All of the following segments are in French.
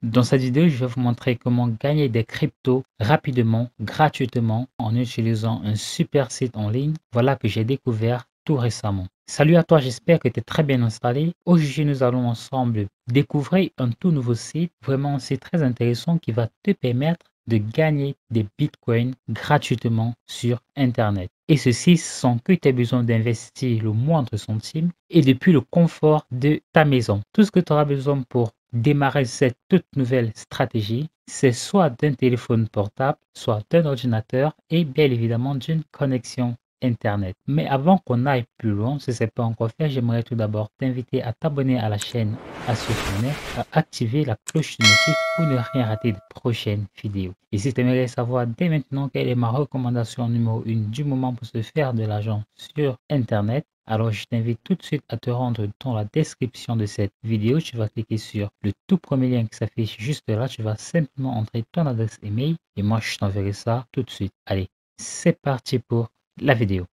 Dans cette vidéo, je vais vous montrer comment gagner des cryptos rapidement, gratuitement, en utilisant un super site en ligne. Voilà que j'ai découvert tout récemment. Salut à toi, j'espère que tu es très bien installé. Aujourd'hui, nous allons ensemble découvrir un tout nouveau site, vraiment un site très intéressant qui va te permettre de gagner des bitcoins gratuitement sur Internet. Et ceci sans que tu aies besoin d'investir le moindre centime et depuis le confort de ta maison. Tout ce que tu auras besoin pour démarrer cette toute nouvelle stratégie, c'est soit d'un téléphone portable, soit d'un ordinateur et bien évidemment d'une connexion Internet. Mais avant qu'on aille plus loin, si ce n'est pas encore fait, j'aimerais tout d'abord t'inviter à t'abonner à la chaîne Assur'Monnaie, à activer la cloche de notif pour ne rien rater de prochaines vidéos. Et si tu aimerais savoir dès maintenant quelle est ma recommandation numéro 1 du moment pour se faire de l'argent sur Internet, alors je t'invite tout de suite à te rendre dans la description de cette vidéo. Tu vas cliquer sur le tout premier lien qui s'affiche juste là. Tu vas simplement entrer ton adresse email et moi je t'enverrai ça tout de suite. Allez, c'est parti pour la vidéo.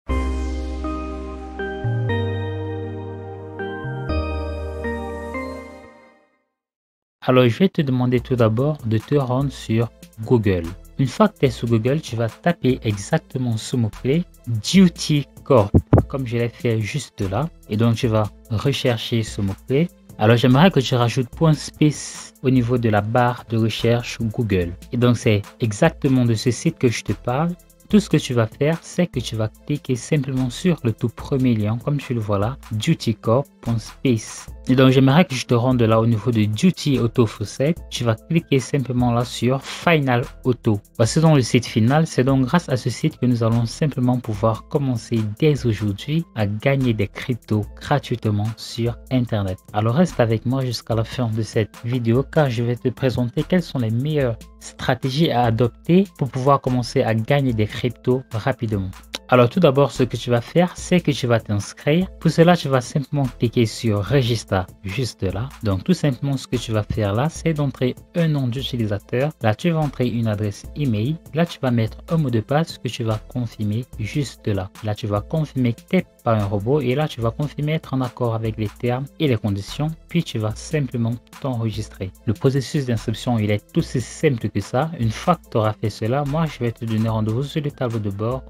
Alors je vais te demander tout d'abord de te rendre sur Google. Une fois que tu es sur Google, tu vas taper exactement ce mot-clé Duty Corp, comme je l'ai fait juste là. Et donc, tu vas rechercher ce mot-clé. Alors, j'aimerais que tu rajoutes .space au niveau de la barre de recherche Google. Et donc, c'est exactement de ce site que je te parle. Tout ce que tu vas faire, c'est que tu vas cliquer simplement sur le tout premier lien, comme tu le vois là, dutycorp.space. Et donc, j'aimerais que je te rende là au niveau de Duty Auto Faucet. Tu vas cliquer simplement là sur Final Auto. Voici donc le site final. C'est donc grâce à ce site que nous allons simplement pouvoir commencer dès aujourd'hui à gagner des cryptos gratuitement sur Internet. Alors, reste avec moi jusqu'à la fin de cette vidéo car je vais te présenter quelles sont les meilleures stratégies à adopter pour pouvoir commencer à gagner des cryptos rapidement. Alors tout d'abord, ce que tu vas faire, c'est que tu vas t'inscrire. Pour cela, tu vas simplement cliquer sur Register juste là. Donc tout simplement, ce que tu vas faire là, c'est d'entrer un nom d'utilisateur. Là, tu vas entrer une adresse email. Là, tu vas mettre un mot de passe que tu vas confirmer juste là. Là, tu vas confirmer que tu n'es pas un robot et là, tu vas confirmer être en accord avec les termes et les conditions. Puis tu vas simplement t'enregistrer. Le processus d'inscription, il est aussi simple que ça. Une fois que tu auras fait cela, moi, je vais te donner rendez-vous sur le tableau de bord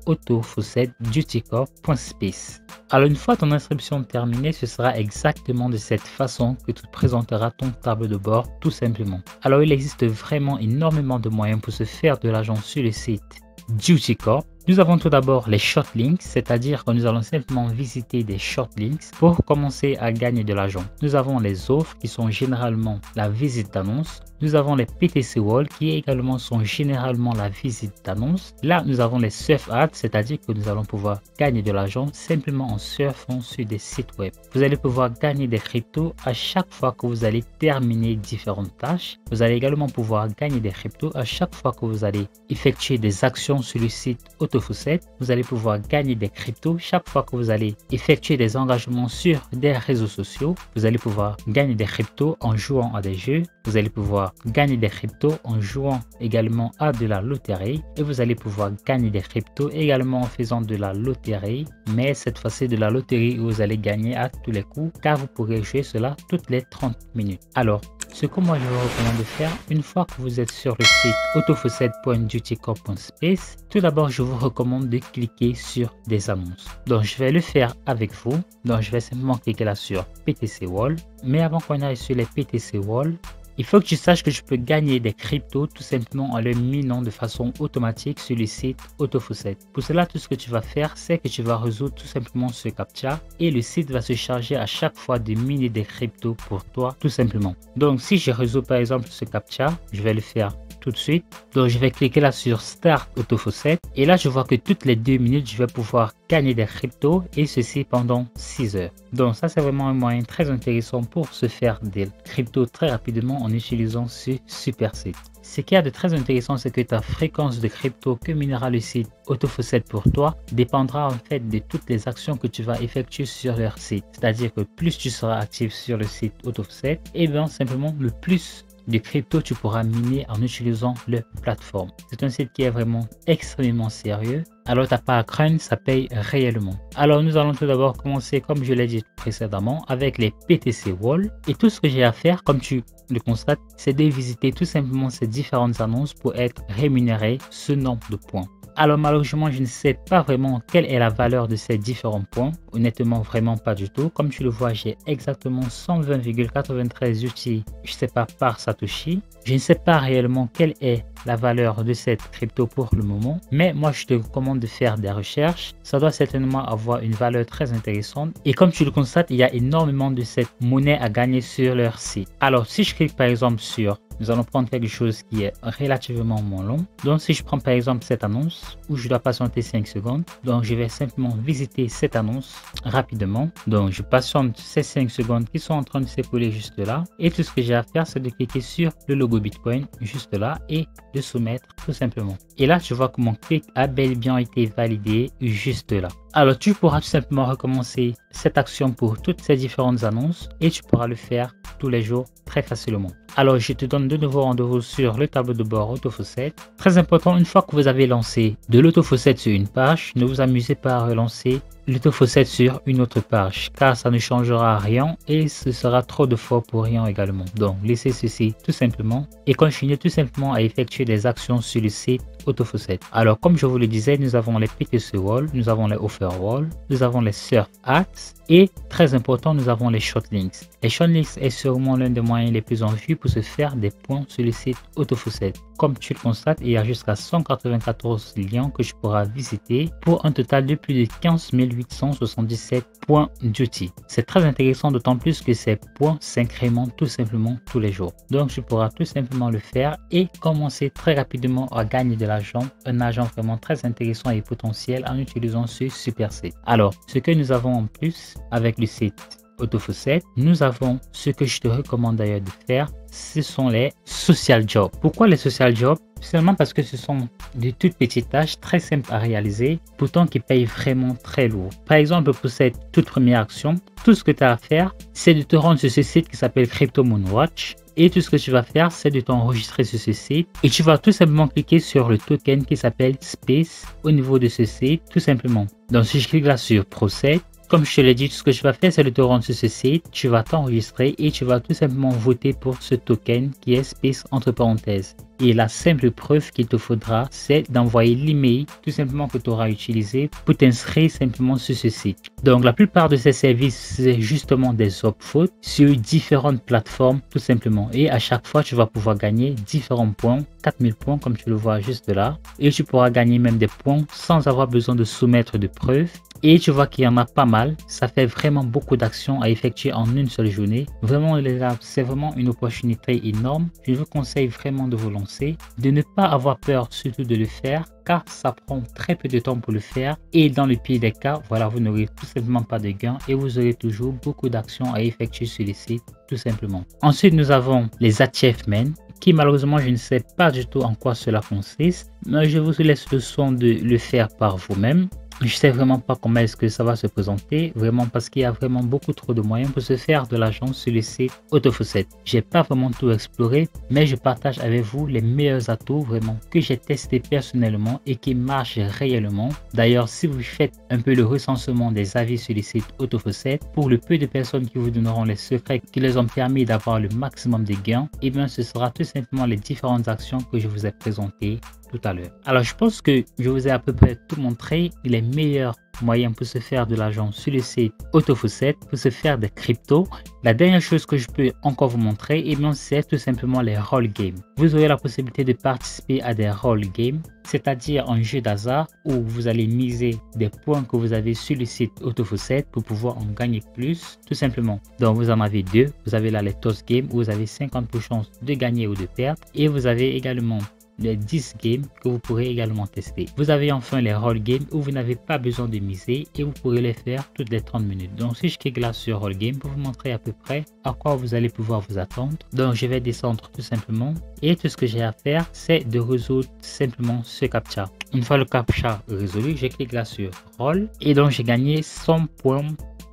dutycorp.space. Alors une fois ton inscription terminée, ce sera exactement de cette façon que tu présenteras ton tableau de bord tout simplement. Alors il existe vraiment énormément de moyens pour se faire de l'argent sur le site Duty Corp. Nous avons tout d'abord les short links, c'est-à-dire que nous allons simplement visiter des short links pour commencer à gagner de l'argent. Nous avons les offres qui sont généralement la visite d'annonce. Nous avons les PTC Wall qui également sont généralement la visite d'annonce. Là, nous avons les surf ads, c'est-à-dire que nous allons pouvoir gagner de l'argent simplement en surfant sur des sites web. Vous allez pouvoir gagner des cryptos à chaque fois que vous allez terminer différentes tâches. Vous allez également pouvoir gagner des cryptos à chaque fois que vous allez effectuer des actions sur le site Autofaucet. Vous allez pouvoir gagner des cryptos chaque fois que vous allez effectuer des engagements sur des réseaux sociaux. Vous allez pouvoir gagner des cryptos en jouant à des jeux. Vous allez pouvoir gagner des cryptos en jouant également à de la loterie et vous allez pouvoir gagner des cryptos également en faisant de la loterie, mais cette fois-ci de la loterie où vous allez gagner à tous les coups car vous pourrez jouer cela toutes les 30 minutes. Alors, ce que moi je vous recommande de faire une fois que vous êtes sur le site autofaucet.dutycorp.space, tout d'abord je vous recommande de cliquer sur des annonces. Donc je vais le faire avec vous. Donc je vais simplement cliquer là sur PTC Wall. Mais avant qu'on aille sur les PTC Wall, il faut que tu saches que je peux gagner des cryptos tout simplement en les minant de façon automatique sur le site Autofaucet. Pour cela, tout ce que tu vas faire, c'est que tu vas résoudre tout simplement ce captcha et le site va se charger à chaque fois de miner des cryptos pour toi tout simplement. Donc si je résous par exemple ce captcha, je vais le faire tout de suite. Donc je vais cliquer là sur Start Autofaucet et là je vois que toutes les 2 minutes je vais pouvoir gagner des cryptos et ceci pendant 6 heures. Donc ça c'est vraiment un moyen très intéressant pour se faire des cryptos très rapidement en utilisant ce super site. Ce qu'il y a de très intéressant, c'est que ta fréquence de crypto que minera le site Autofaucet pour toi dépendra en fait de toutes les actions que tu vas effectuer sur leur site. C'est-à-dire que plus tu seras actif sur le site Autofaucet, et bien simplement le plus de crypto tu pourras miner en utilisant leur plateforme. C'est un site qui est vraiment extrêmement sérieux alors t'as pas à craindre, ça paye réellement. Alors nous allons tout d'abord commencer, comme je l'ai dit précédemment, avec les PTC Wall. Et tout ce que j'ai à faire, comme tu le constates, c'est de visiter tout simplement ces différentes annonces pour être rémunéré ce nombre de points. Alors malheureusement, je ne sais pas vraiment quelle est la valeur de ces différents points. Honnêtement, vraiment pas du tout. Comme tu le vois, j'ai exactement 120,93 outils, je sais pas, par Satoshi. Je ne sais pas réellement quelle est la valeur de cette crypto pour le moment, mais moi je te recommande de faire des recherches. Ça doit certainement avoir une valeur très intéressante. Et comme tu le constates, il y a énormément de cette monnaie à gagner sur leur site. Alors si je clique par exemple sur, nous allons prendre quelque chose qui est relativement moins long. Donc si je prends par exemple cette annonce où je dois patienter 5 secondes, donc je vais simplement visiter cette annonce rapidement. Donc je patiente ces 5 secondes qui sont en train de s'écouler juste là, et tout ce que j'ai à faire, c'est de cliquer sur le logo Bitcoin juste là et de soumettre tout simplement. Et là tu vois que mon clic a bel et bien été validé juste là. Alors tu pourras tout simplement recommencer cette action pour toutes ces différentes annonces et tu pourras le faire tous les jours très facilement. Alors je te donne de nouveau rendez-vous sur le tableau de bord Autofaucet. Très important, une fois que vous avez lancé de l'Autofaucet sur une page, ne vous amusez pas à relancer l'Autofaucet sur une autre page, car ça ne changera rien et ce sera trop de fois pour rien également. Donc laissez ceci tout simplement et continuez tout simplement à effectuer des actions sur le site Autofaucet. Alors comme je vous le disais, nous avons les PTC Wall, nous avons les Offer Wall, nous avons les Surf Hats et très important, nous avons les Shortlinks. Les Shortlinks est sûrement l'un des moyens les plus en vue pour se faire des points sur le site Autofaucet. Comme tu le constates, il y a jusqu'à 194 liens que tu pourras visiter pour un total de plus de 15 877 points d'outils. C'est très intéressant, d'autant plus que ces points s'incrémentent tout simplement tous les jours. Donc tu pourras tout simplement le faire et commencer très rapidement à gagner de l'argent, un argent vraiment très intéressant et potentiel en utilisant ce super site. Alors ce que nous avons en plus avec le site Autofaucet, nous avons ce que je te recommande d'ailleurs de faire, ce sont les social jobs. Pourquoi les social jobs? Seulement parce que ce sont de toutes petites tâches très simples à réaliser, pourtant qui payent vraiment très lourd. Par exemple, pour cette toute première action, tout ce que tu as à faire, c'est de te rendre sur ce site qui s'appelle Crypto Moon Watch. Et tout ce que tu vas faire, c'est de t'enregistrer sur ce site et tu vas tout simplement cliquer sur le token qui s'appelle Space au niveau de ce site, tout simplement. Donc si je clique là sur Procède, comme je te l'ai dit, tout ce que tu vas faire, c'est de te rendre sur ce site, tu vas t'enregistrer et tu vas tout simplement voter pour ce token qui est Space entre parenthèses. Et la simple preuve qu'il te faudra, c'est d'envoyer l'email tout simplement que tu auras utilisé pour t'inscrire simplement sur ce site. Donc la plupart de ces services, c'est justement des upvotes sur différentes plateformes tout simplement. Et à chaque fois, tu vas pouvoir gagner différents points, 4000 points comme tu le vois juste là. Et tu pourras gagner même des points sans avoir besoin de soumettre de preuves. Et tu vois qu'il y en a pas mal, ça fait vraiment beaucoup d'actions à effectuer en une seule journée. Vraiment les gars, c'est vraiment une opportunité énorme. Je vous conseille vraiment de vous lancer, de ne pas avoir peur surtout de le faire, car ça prend très peu de temps pour le faire. Et dans le pire des cas, voilà, vous n'aurez tout simplement pas de gains et vous aurez toujours beaucoup d'actions à effectuer sur le site tout simplement. Ensuite, nous avons les achievements, qui malheureusement je ne sais pas du tout en quoi cela consiste, mais je vous laisse le soin de le faire par vous-même. Je sais vraiment pas comment est-ce que ça va se présenter, vraiment parce qu'il y a vraiment beaucoup trop de moyens pour se faire de l'argent sur le site Autofaucet. J'ai pas vraiment tout exploré, mais je partage avec vous les meilleurs atouts vraiment que j'ai testé personnellement et qui marchent réellement. D'ailleurs, si vous faites un peu le recensement des avis sur le site Autofaucet, pour le peu de personnes qui vous donneront les secrets qui les ont permis d'avoir le maximum de gains, et bien ce sera tout simplement les différentes actions que je vous ai présentées tout à l'heure. Alors je pense que je vous ai à peu près tout montré, les meilleurs moyens pour se faire de l'argent sur le site Autofaucet, pour se faire des cryptos. La dernière chose que je peux encore vous montrer, et bien c'est tout simplement les roll games. Vous aurez la possibilité de participer à des roll games, c'est-à-dire un jeu d'hasard où vous allez miser des points que vous avez sur le site Autofaucet pour pouvoir en gagner plus, tout simplement. Donc vous en avez deux, vous avez là les toss games où vous avez 50% de chances de gagner ou de perdre, et vous avez également les 10 games que vous pourrez également tester. Vous avez enfin les roll games où vous n'avez pas besoin de miser et vous pourrez les faire toutes les 30 minutes. Donc si je clique là sur roll game pour vous montrer à peu près à quoi vous allez pouvoir vous attendre. Donc je vais descendre tout simplement et tout ce que j'ai à faire, c'est de résoudre simplement ce captcha. Une fois le captcha résolu, je clique là sur roll et donc j'ai gagné 100 points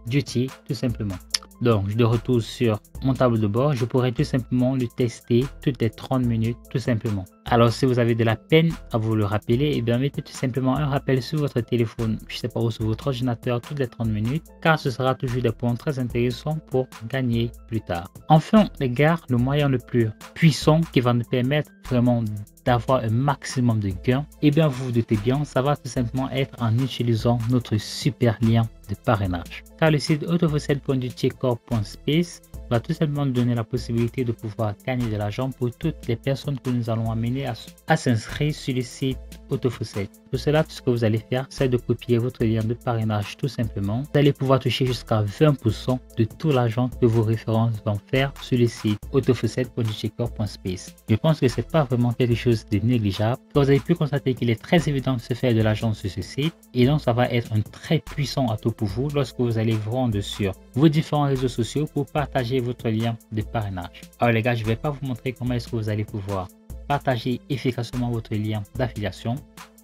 d'outils tout simplement. Donc, de retour sur mon tableau de bord, je pourrais tout simplement le tester toutes les 30 minutes, tout simplement. Alors si vous avez de la peine à vous le rappeler, et bien mettez tout simplement un rappel sur votre téléphone, je sais pas où, sur votre ordinateur toutes les 30 minutes, car ce sera toujours des points très intéressants pour gagner plus tard. Enfin les gars, le moyen le plus puissant qui va nous permettre vraiment d'avoir un maximum de gains, et bien vous vous doutez bien, ça va tout simplement être en utilisant notre super lien de parrainage. Car le site autofocet.utilicorp.space va tout simplement nous donner la possibilité de pouvoir gagner de l'argent pour toutes les personnes que nous allons amener à s'inscrire sur le site Autofocet. Pour cela, tout ce que vous allez faire, c'est de copier votre lien de parrainage tout simplement. Vous allez pouvoir toucher jusqu'à 20% de tout l'argent que vos références vont faire sur le site autofocet.utilicorp.space. Je pense que c'est pas vraiment quelque chose de négligeable. Vous avez pu constater qu'il est très évident de se faire de l'argent sur ce site, et donc ça va être un très puissant atout pour vous lorsque vous allez vous rendre sur vos différents réseaux sociaux pour partager votre lien de parrainage. Alors les gars, je ne vais pas vous montrer comment est-ce que vous allez pouvoir partager efficacement votre lien d'affiliation,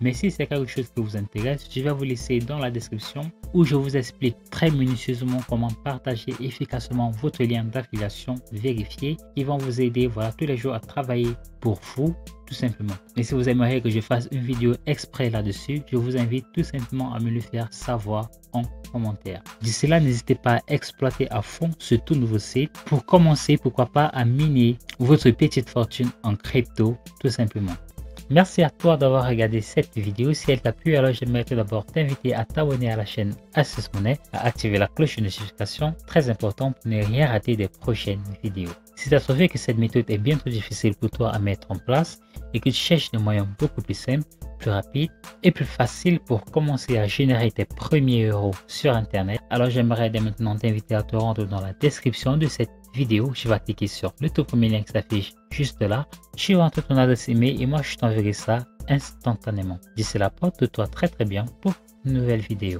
mais si c'est quelque chose qui vous intéresse, je vais vous laisser dans la description où je vous explique très minutieusement comment partager efficacement votre lien d'affiliation vérifié qui vont vous aider, voilà, tous les jours à travailler pour vous tout simplement. Et si vous aimeriez que je fasse une vidéo exprès là-dessus, je vous invite tout simplement à me le faire savoir en commentaire. D'ici là, n'hésitez pas à exploiter à fond ce tout nouveau site pour commencer, pourquoi pas, à miner votre petite fortune en crypto tout simplement. Merci à toi d'avoir regardé cette vidéo. Si elle t'a plu, alors j'aimerais tout d'abord t'inviter à t'abonner à la chaîne Access Money, à activer la cloche de notification, très important pour ne rien rater des prochaines vidéos. Si tu as trouvé que cette méthode est bien trop difficile pour toi à mettre en place et que tu cherches des moyens beaucoup plus simples, plus rapides et plus faciles pour commencer à générer tes premiers euros sur internet, alors j'aimerais dès maintenant t'inviter à te rendre dans la description de cette vidéo. Je vais cliquer sur le tout premier lien qui s'affiche juste là. Tu rentres ton adresse email et moi je t'enverrai ça instantanément. D'ici là, porte-toi très bien pour une nouvelle vidéo.